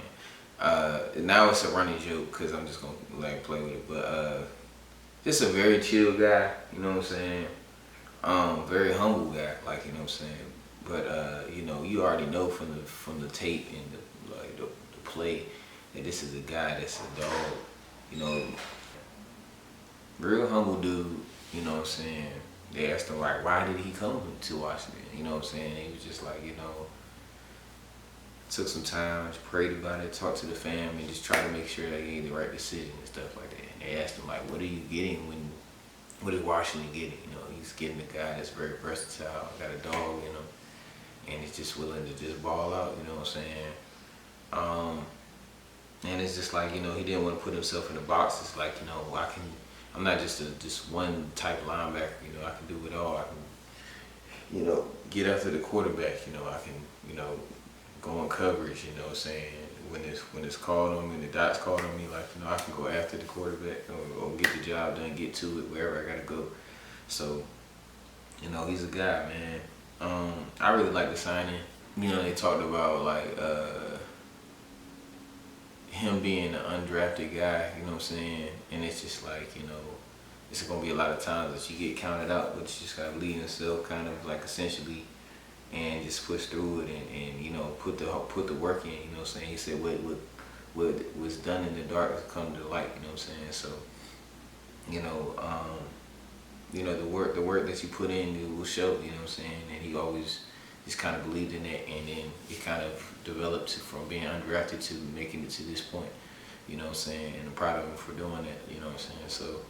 Speaker 1: Now it's a running joke because I'm just gonna like play with it. But just a very chill guy. You know what I'm saying? Very humble guy, like, you know what I'm saying. But you know, you already know from the tape and the play that this is a guy that's a dog. You know, real humble dude. You know what I'm saying. They asked him like, why did he come to Washington? You know what I'm saying. And he was just like, you know, took some time, just prayed about it, talked to the fam, and just tried to make sure that he made the right decision and stuff like that. And they asked him like, what are you getting when? What is Washington getting? You know, he's getting a guy that's very versatile, got a dog in him, and he's just willing to just ball out. You know what I'm saying? And it's just like, you know, he didn't want to put himself in a box. It's like, you know, I'm not just one type of linebacker. You know, I can do it all. I can, you know, get after the quarterback. You know, I can, you know, go on coverage. You know what I'm saying? When it's called on me, the dot's called on me, like, you know, I can go after the quarterback or get the job done, get to it wherever I gotta go. So, you know, he's a guy, man. I really like the signing. You know, they talked about like him being an undrafted guy, you know what I'm saying? And it's just like, you know, it's gonna be a lot of times that you get counted out, but you just gotta lead yourself kind of like essentially and just push through it and you know, put the work in, you know what I'm saying? He said what was done in the dark has come to the light, you know what I'm saying? So, you know, the work that you put in, it will show, you know what I'm saying? And he always just kind of believed in that, and then it kind of developed from being undrafted to making it to this point, you know what I'm saying? And I'm proud of him for doing that, you know what I'm saying? So,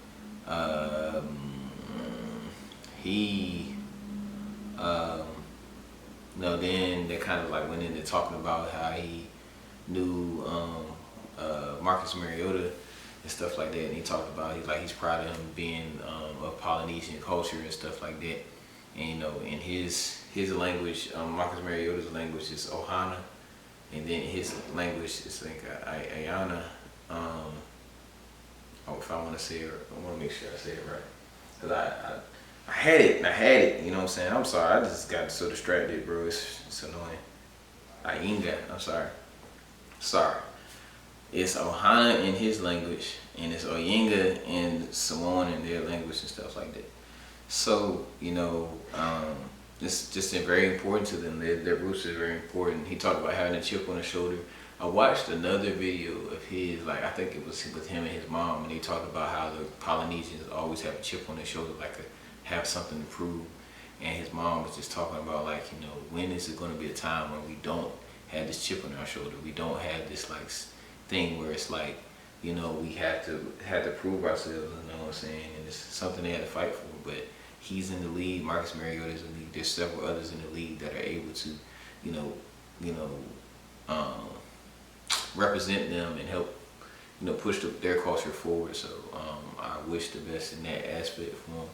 Speaker 1: you know, then they kind of like went into talking about how he knew Marcus Mariota and stuff like that, and he talked about he's proud of him being of Polynesian culture and stuff like that. And you know, in his language, Marcus Mariota's language is Ohana, and then his language is like Ayana. If I want to say it, I want to make sure I say it right, because I had it, you know what I'm saying? I'm sorry, I just got so distracted, bro. It's annoying. Ainga, I'm sorry. Sorry. It's Ohana in his language, and it's Oyinga in Samoan in their language and stuff like that. So, you know, it's just very important to them. Their roots is very important. He talked about having a chip on his shoulder. I watched another video of his, like I think it was with him and his mom, and he talked about how the Polynesians always have a chip on their shoulder, have something to prove. And his mom was just talking about like, you know, when is it going to be a time when we don't have this chip on our shoulder? We don't have this like thing where it's like, you know, we had to prove ourselves, you know what I'm saying? And it's something they had to fight for. But he's in the league. Marcus Mariota is in the league. There's several others in the league that are able to, you know, represent them and help, you know, push their culture forward. So I wish the best in that aspect for him.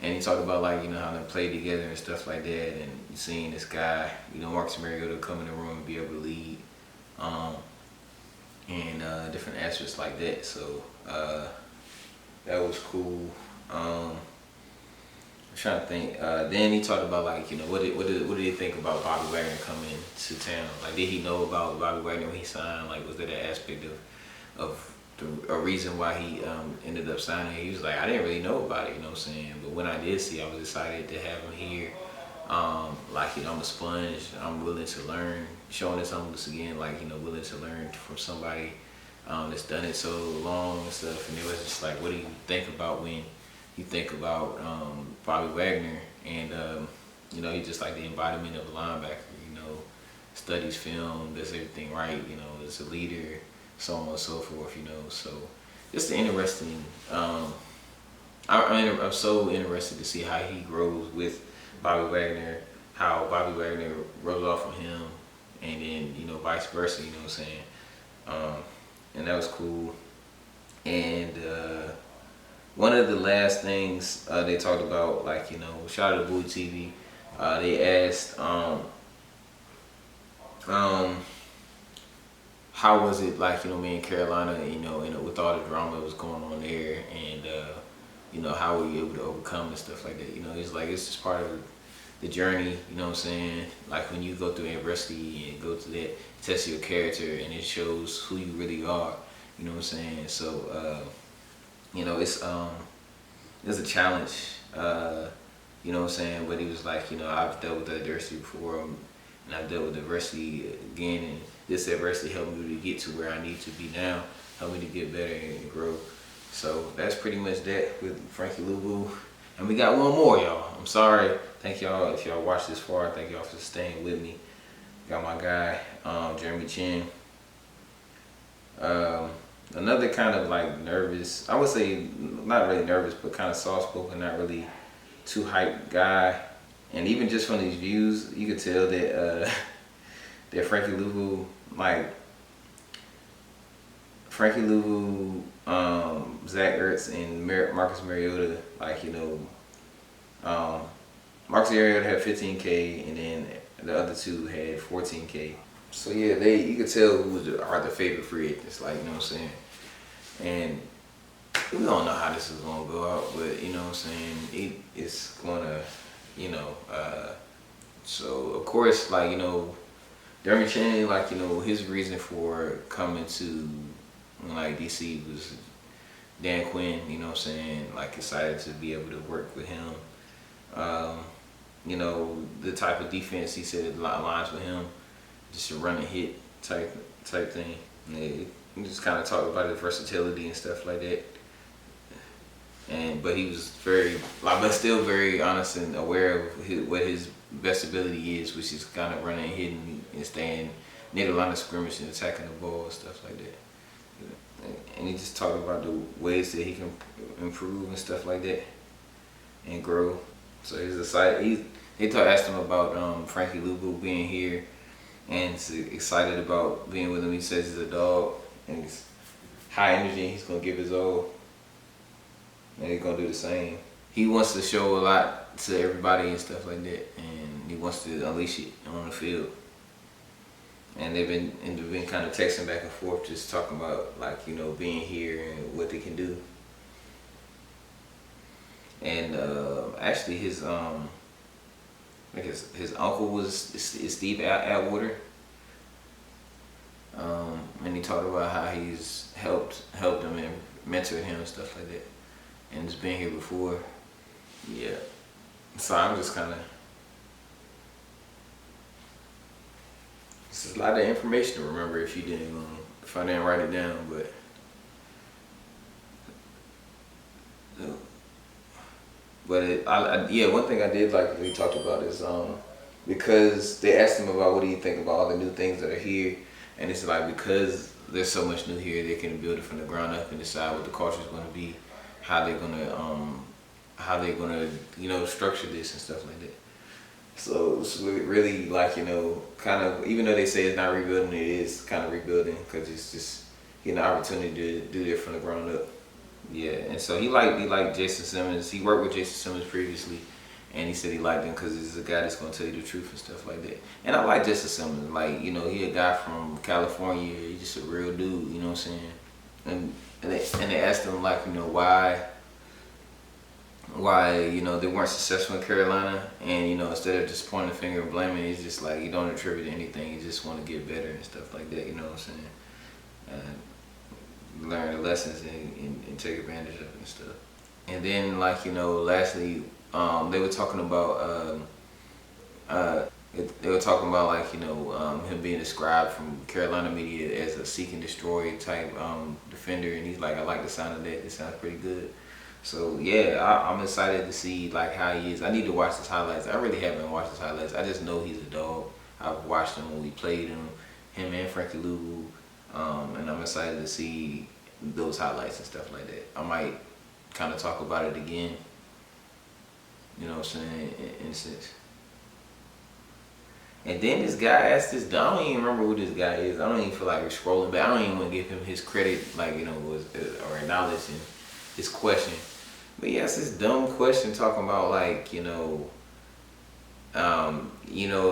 Speaker 1: And he talked about like, you know, how they played together and stuff like that, and seeing this guy, you know, Marcus Mariota come in the room and be able to lead, and different aspects like that. So that was cool. I'm trying to think. Then he talked about like, you know, what did he think about Bobby Wagner coming to town? Like, did he know about Bobby Wagner when he signed? Like, was there that aspect of a reason why he ended up signing? He was like, I didn't really know about it, you know what I'm saying? But when I did see, I was excited to have him here. Like, you know, I'm a sponge. I'm willing to learn. Showing his humbleness again, like, you know, willing to learn from somebody that's done it so long and stuff. And it was just like, what do you think about when you think about Bobby Wagner? And you know, he's just like the embodiment of a linebacker. You know, studies film, does everything right. You know, is a leader, so on and so forth. You know, so just interesting. I'm so interested to see how he grows with Bobby Wagner, how Bobby Wagner rubs off on him, and then, you know, vice versa. You know what I'm saying? And that was cool. And one of the last things they talked about, like, you know, shout out to Bowie TV. They asked, how was it, like, you know, me in Carolina, you know, with all the drama that was going on there, and you know, how were you able to overcome and stuff like that? You know, it's like, it's just part of the journey, you know what I'm saying? Like, when you go through adversity and go through that, test your character, and it shows who you really are, you know what I'm saying? So, you know, it's a challenge You know what I'm saying? But he was like, you know, I've dealt with adversity before, and I've dealt with adversity again, and this adversity helped me to get to where I need to be now, helped me to get better and grow. So that's pretty much that with Frankie Luvu. And we got one more, y'all. I'm sorry. Thank y'all if y'all watched this far. Thank y'all for staying with me. Got my guy, Jeremy Chin. Another kind of like nervous, I would say not really nervous, but kind of soft spoken, not really too hyped guy. And even just from these views, you could tell that that Frankie Luvu, Zach Ertz, and Marcus Mariota, like, you know, Marcus Mariota had 15K, and then the other two had 14K. So yeah, you could tell who are the favorite free agents, like, you know what I'm saying. And we don't know how this is gonna go out, but you know what I'm saying, it's gonna, you know, so of course, like, you know, Jeremy Chin, like, you know, his reason for coming to like DC was Dan Quinn, you know what I'm saying, like, excited to be able to work with him. You know, the type of defense he said aligns with him, just a run and hit type thing. And he just kind of talked about his versatility and stuff like that. But he was but still very honest and aware of what his best ability is, which is kind of running and hitting and staying near the line of scrimmage and attacking the ball and stuff like that. And he just talked about the ways that he can improve and stuff like that and grow. So he's excited. Asked him about Frankie Luvu being here, and he's excited about being with him. He says he's a dog and he's high energy. He's gonna give his all, and he's gonna do the same. He wants to show a lot to everybody and stuff like that, and he wants to unleash it on the field. And they've been kind of texting back and forth, just talking about, like, you know, being here and what they can do. And actually, his uncle is Steve Atwater, and he talked about how he's helped him and mentored him and stuff like that, and has been here before. Yeah, so I'm just kind of. This is a lot of information to remember if I didn't write it down, but. One thing I did like that he talked about is because they asked him about what do you think about all the new things that are here, and it's like, because there's so much new here, they can build it from the ground up and decide what the culture is going to be, how they're gonna you know, structure this and stuff like that. So it's really, like, you know, kind of, even though they say it's not rebuilding, it is kind of rebuilding, because it's just getting the opportunity to do it from the ground up. Yeah, and so he liked Jason Simmons. He worked with Jason Simmons previously, and he said he liked him because he's a guy that's gonna tell you the truth and stuff like that. And I like Jason Simmons. Like, you know, he a guy from California. He's just a real dude. You know what I'm saying? And they asked him, like, you know, why you know they weren't successful in Carolina, and, you know, instead of just pointing the finger and blaming, he's just like, you don't attribute anything. You just want to get better and stuff like that. You know what I'm saying? Learn the lessons and take advantage of it and stuff. And then, like, you know, lastly, they were talking about like, you know, him being described from Carolina media as a seek and destroy type defender, and he's like, I like the sound of that. It sounds pretty good. So yeah, I'm excited to see, like, how he is. I need to watch his highlights. I really haven't watched his highlights. I just know he's a dog. I've watched him when we played him and Frankie Luvu. And I'm excited to see those highlights and stuff like that. I might kind of talk about it again, you know what I'm saying, in a sense. And then this guy asked this, I don't even remember who this guy is. I don't even feel like we're scrolling back. I don't even want to give him his credit, like, you know, or acknowledging his question. But he asked this dumb question talking about, like, you know,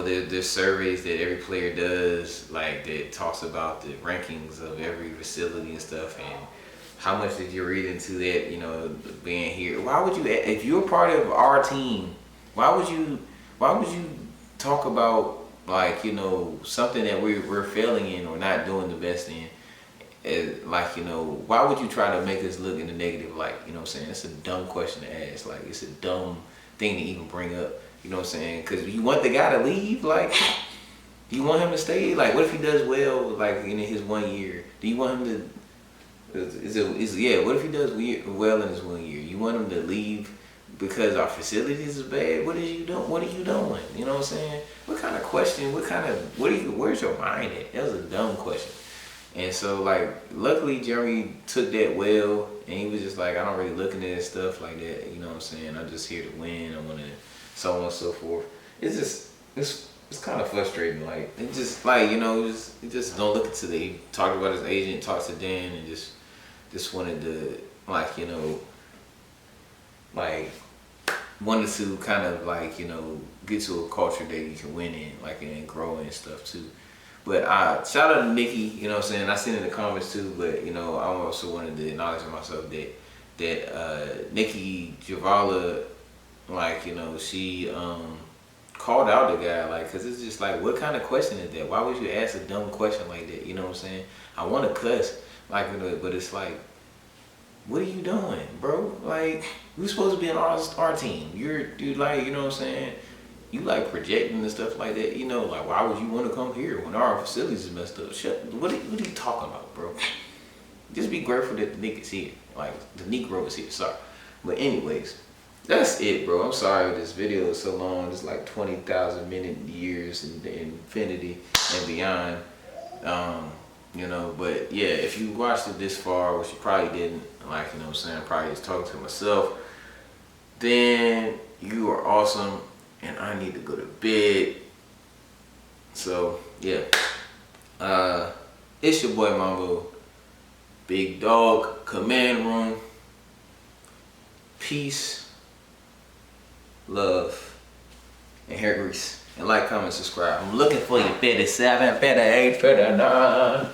Speaker 1: there's surveys that every player does, like, that talks about the rankings of every facility and stuff, and how much did you read into that, you know, being here? Why would you, if you're part of our team, why would you talk about, like, you know, something that we're failing in or not doing the best in? Like, you know, why would you try to make us look in the negative light? You know what I'm saying? It's a dumb question to ask. Like, it's a dumb thing to even bring up. You know what I'm saying? Because you want the guy to leave, like, do you want him to stay? Like, what if he does well, like in his 1 year? Do you want him to? What if he does well in his 1 year? You want him to leave because our facilities is bad? What are you doing? What are you doing? You know what I'm saying? What kind of question? Where's your mind at? That was a dumb question. And so, like, luckily Jeremy took that well, and he was just like, I don't really look into this stuff like that. You know what I'm saying? I'm just here to win. I want to, so on and so forth. It's kind of frustrating. Like, it just, like, you know, just don't look into he talked about his agent, talked to Dan, and just wanted to, like, you know, like, wanted to kind of, like, you know, get to a culture that you can win in, like, and grow and stuff too. But shout out to Nikki, you know what I'm saying? I seen it in the comments too, but, you know, I also wanted to acknowledge myself that Nikki Javala, like, you know, she called out the guy, like, because it's just like, what kind of question is that? Why would you ask a dumb question like that? You know what I'm saying? I want to cuss, like, you know, but it's like, what are you doing, bro? Like, we're supposed to be on our team. You're like, you know what I'm saying? You like projecting and stuff like that, you know, like, why would you want to come here when our facilities is messed up? What are you talking about, bro? Just be grateful that the nigga's here. Like, the Negro is here, sorry. But anyways, that's it, bro. I'm sorry this video is so long. It's like 20,000 minute years and infinity and beyond. You know, but yeah, if you watched it this far, which you probably didn't, like, you know what I'm saying, probably just talking to myself, then you are awesome. And I need to go to bed. So, yeah. It's your boy Mambo. Big Dog. Command Room. Peace. Love. And hair grease. And like, comment, subscribe. I'm looking for you. Better 7, better 8, better 9.